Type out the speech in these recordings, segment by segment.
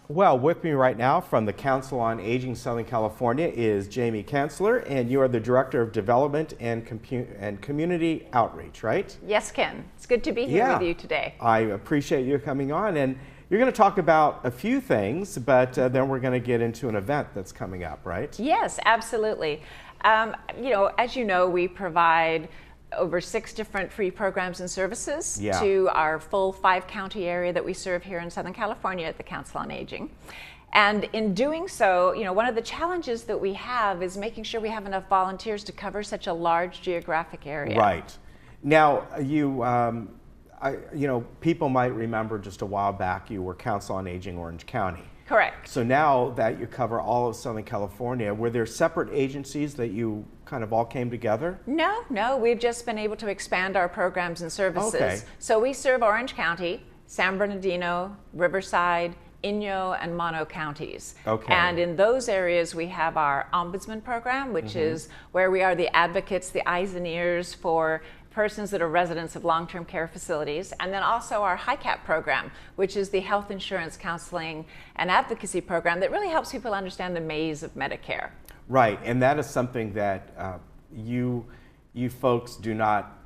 Well, with me right now from the Council on Aging Southern California is Jamie Kanzler, and you are the Director of Development and Community Outreach, right? Yes, Ken. It's good to be here with you today. I appreciate you coming on, and you're going to talk about a few things, but then we're going to get into an event that's coming up, right? Yes, absolutely. As you know, we provide over 6 different free programs and services to our full 5-county area that we serve here in Southern California at the Council on Aging. And in doing so, one of the challenges that we have is making sure we have enough volunteers to cover such a large geographic area. Right. Now, people might remember just a while back you were Council on Aging Orange County. Correct. So now that you cover all of Southern California, were there separate agencies that you kind of all came together? No, we've just been able to expand our programs and services. Okay. So we serve Orange County, San Bernardino, Riverside, Inyo, and Mono counties. Okay. And in those areas, we have our Ombudsman program, which is where we are the advocates, the eyes and ears for persons that are residents of long-term care facilities, and then also our HICAP program, which is the health insurance counseling and advocacy program that really helps people understand the maze of Medicare. Right, and that is something that you folks do not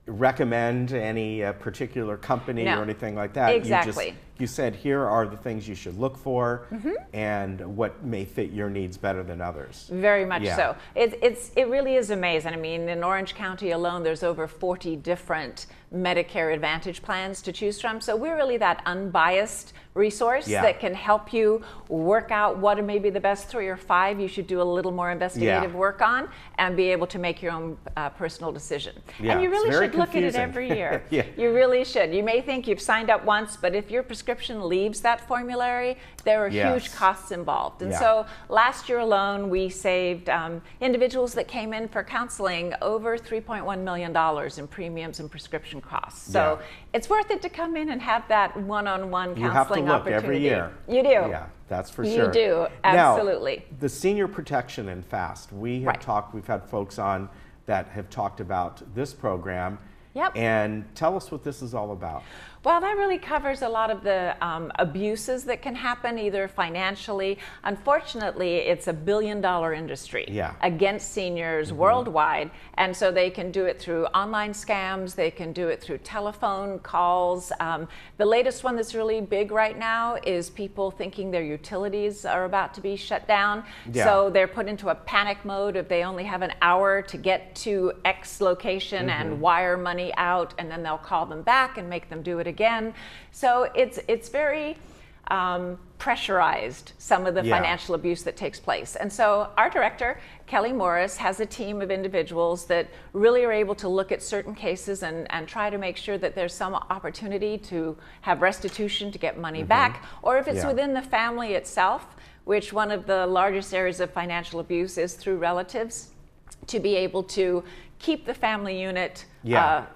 recommend any particular company or anything like that. Exactly. You said here are the things you should look for and what may fit your needs better than others. Very much so. It really is amazing. I mean, in Orange County alone, there's over 40 different Medicare Advantage plans to choose from. So we're really that unbiased resource that can help you work out what are maybe the best 3 or 5 you should do a little more investigative work on and be able to make your own personal decision. And you really should look at it every year. You really should. You may think you've signed up once, but if your prescription leaves that formulary, there are huge costs involved. And so last year alone, we saved individuals that came in for counseling over $3.1 million in premiums and prescription costs. So it's worth it to come in and have that one-on-one counseling opportunity. Every year. You do. Yeah, that's for sure. You do, absolutely. Now, the senior protection and FAST, we've had folks on that have talked about this program. And tell us what this is all about. Well, that really covers a lot of the abuses that can happen, either financially. Unfortunately, it's a billion-dollar industry against seniors worldwide. And so they can do it through online scams. They can do it through telephone calls. The latest one that's really big right now is people thinking their utilities are about to be shut down. So they're put into a panic mode if they only have an hour to get to X location and wire money out, and then they'll call them back and make them do it again. So it's very pressurized, some of the financial abuse that takes place. And so our director, Kelly Morris, has a team of individuals that really are able to look at certain cases and try to make sure that there's some opportunity to have restitution to get money back, or if it's within the family itself, which one of the largest areas of financial abuse is through relatives, to be able to keep the family unit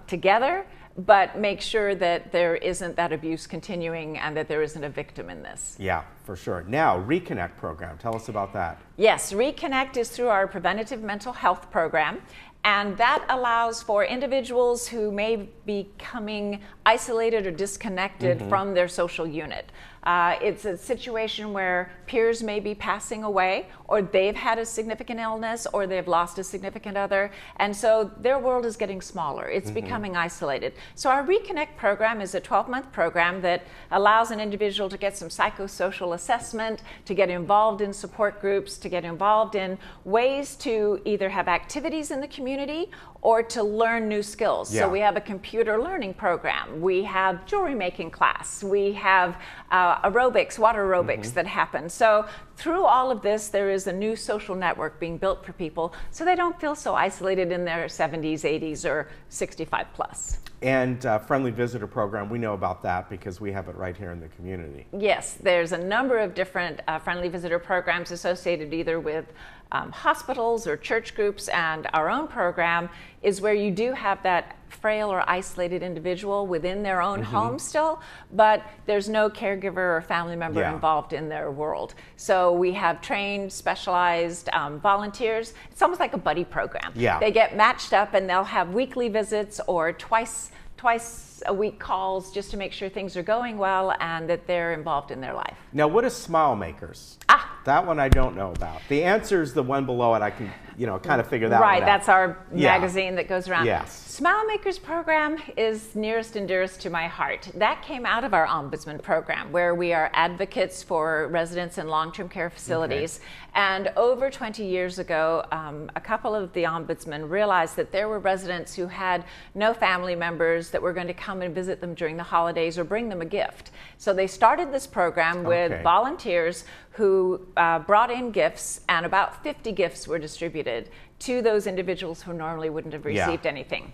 together, but make sure that there isn't that abuse continuing and that there isn't a victim in this. Yeah, for sure. Now, Reconnect program, tell us about that. Yes, Reconnect is through our preventative mental health program, and that allows for individuals who may be becoming isolated or disconnected from their social unit. It's a situation where peers may be passing away, or they've had a significant illness, or they've lost a significant other, and so their world is getting smaller. It's becoming isolated. So our Reconnect program is a 12-month program that allows an individual to get some psychosocial assessment, to get involved in support groups, to get involved in ways to either have activities in the community or to learn new skills. So we have a computer learning program. We have jewelry making class. We have aerobics, water aerobics that happen. So through all of this, there is a new social network being built for people so they don't feel so isolated in their 70s, 80s, or 65 plus. And Friendly Visitor Program, we know about that because we have it right here in the community. Yes, there's a number of different Friendly Visitor Programs associated either with hospitals or church groups, and our own program is where you do have that frail or isolated individual within their own home still, but there's no caregiver or family member involved in their world. So we have trained, specialized volunteers. It's almost like a buddy program. They get matched up and they'll have weekly visits or twice twice a week calls just to make sure things are going well and that they're involved in their life. Now, what is Smile Makers? That one I don't know about. The answer is the one below it. I can, kind of figure that one out. Right, that's our magazine that goes around. Yes. Smile Makers program is nearest and dearest to my heart. That came out of our Ombudsman program, where we are advocates for residents in long-term care facilities. Okay. And over 20 years ago, a couple of the ombudsmen realized that there were residents who had no family members that were going to come and visit them during the holidays or bring them a gift. So they started this program with volunteers who brought in gifts, and about 50 gifts were distributed to those individuals who normally wouldn't have received anything.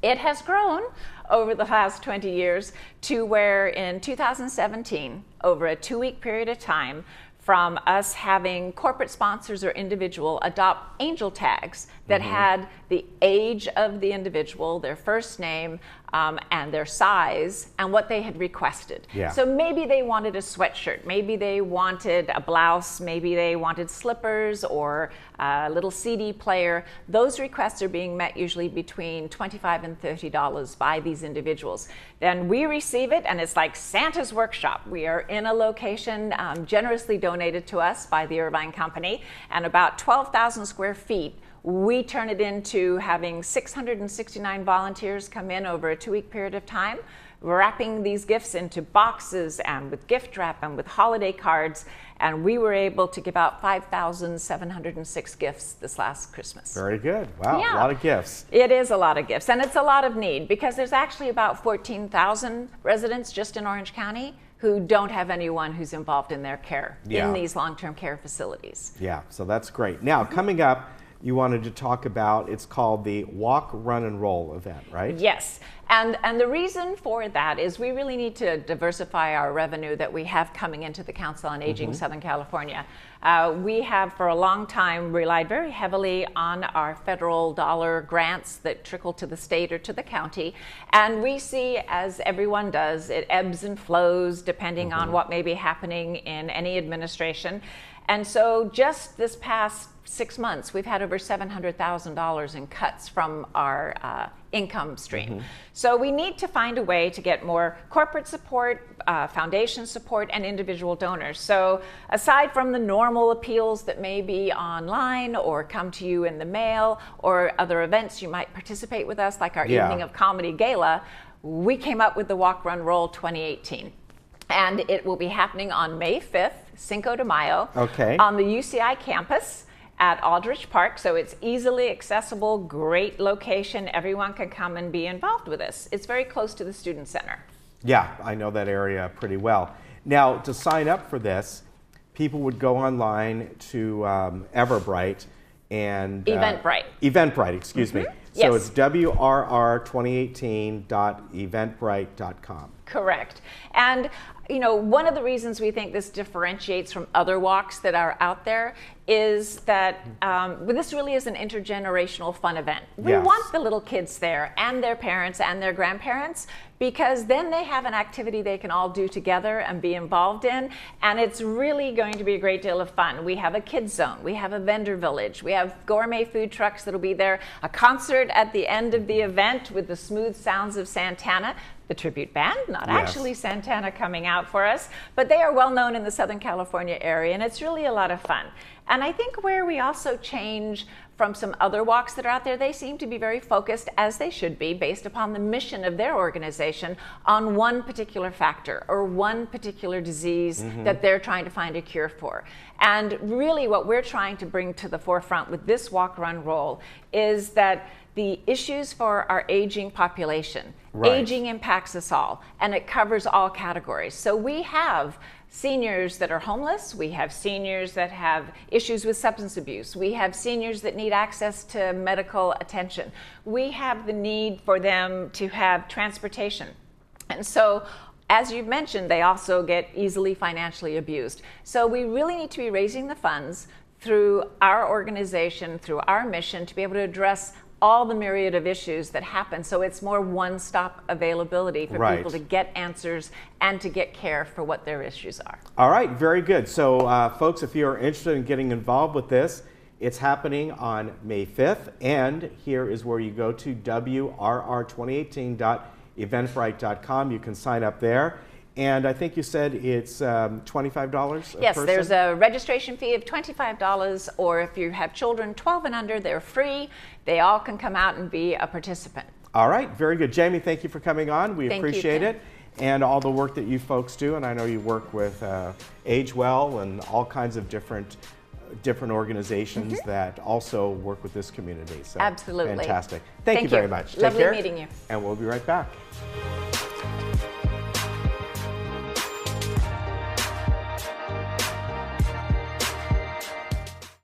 It has grown over the last 20 years to where in 2017, over a 2-week period of time, from us having corporate sponsors or individual adopt angel tags that had the age of the individual, their first name, and their size, and what they had requested. So maybe they wanted a sweatshirt, maybe they wanted a blouse, maybe they wanted slippers or a little CD player. Those requests are being met usually between $25 and $30 by these individuals. Then we receive it, and it's like Santa's workshop. We are in a location generously donated to us by the Irvine Company, and about 12,000 square feet. We turn it into having 669 volunteers come in over a 2-week period of time, wrapping these gifts into boxes and with gift wrap and with holiday cards. And we were able to give out 5,706 gifts this last Christmas. Very good. Wow, a lot of gifts. It is a lot of gifts, and it's a lot of need, because there's actually about 14,000 residents just in Orange County who don't have anyone who's involved in their care in these long-term care facilities. Yeah, so that's great. Now, coming up, you wanted to talk about, it's called the Walk, Run, and Roll event, right? Yes, and the reason for that is we really need to diversify our revenue that we have coming into the Council on Aging Southern California. We have for a long time relied very heavily on our federal dollar grants that trickle to the state or to the county, and we see, as everyone does, it ebbs and flows depending on what may be happening in any administration. And so just this past 6 months, we've had over $700,000 in cuts from our income stream. So we need to find a way to get more corporate support, foundation support, and individual donors. So aside from the normal appeals that may be online or come to you in the mail, or other events you might participate with us, like our Evening of Comedy Gala, we came up with the Walk, Run, Roll 2018. And it will be happening on May 5th, Cinco de Mayo, on the UCI campus at Aldrich Park. So it's easily accessible, great location. Everyone can come and be involved with this. It's very close to the Student Center. Yeah, I know that area pretty well. Now, to sign up for this, people would go online to Everbright and Eventbrite. Eventbrite, excuse me. So it's WRR2018.eventbrite.com. Correct. And one of the reasons we think this differentiates from other walks that are out there is that this really is an intergenerational fun event. We want the little kids there and their parents and their grandparents, because then they have an activity they can all do together and be involved in, and it's really going to be a great deal of fun. We have a kids zone, we have a vendor village, we have gourmet food trucks that'll be there, a concert at the end of the event with the smooth sounds of Santana, the tribute band, not actually Santana coming out for us, but they are well known in the Southern California area, and it's really a lot of fun. And I think where we also change from some other walks that are out there, they seem to be very focused, as they should be, based upon the mission of their organization, on one particular factor or one particular disease that they're trying to find a cure for. And really what we're trying to bring to the forefront with this Walk, Run, Roll is that the issues for our aging population, aging impacts us all, and it covers all categories. So we have seniors that are homeless, we have seniors that have issues with substance abuse, we have seniors that need access to medical attention, we have the need for them to have transportation. And so, as you've mentioned, they also get easily financially abused. So we really need to be raising the funds through our organization, through our mission, to be able to address all the myriad of issues that happen, so it's more one-stop availability for people to get answers and to get care for what their issues are. All right, very good. So folks, if you're interested in getting involved with this, it's happening on May 5th, and here is where you go to WRR2018.eventbrite.com. eventbrite.com. You can sign up there. And I think you said it's $25 a Yes, person? there's a registration fee of $25, or if you have children 12 and under, they're free. They all can come out and be a participant. All right, very good. Jamie, thank you for coming on. We appreciate it. And all the work that you folks do. And I know you work with Age Well and all kinds of different organizations that also work with this community. So absolutely. Fantastic. Thank you very much. Lovely meeting you. And we'll be right back.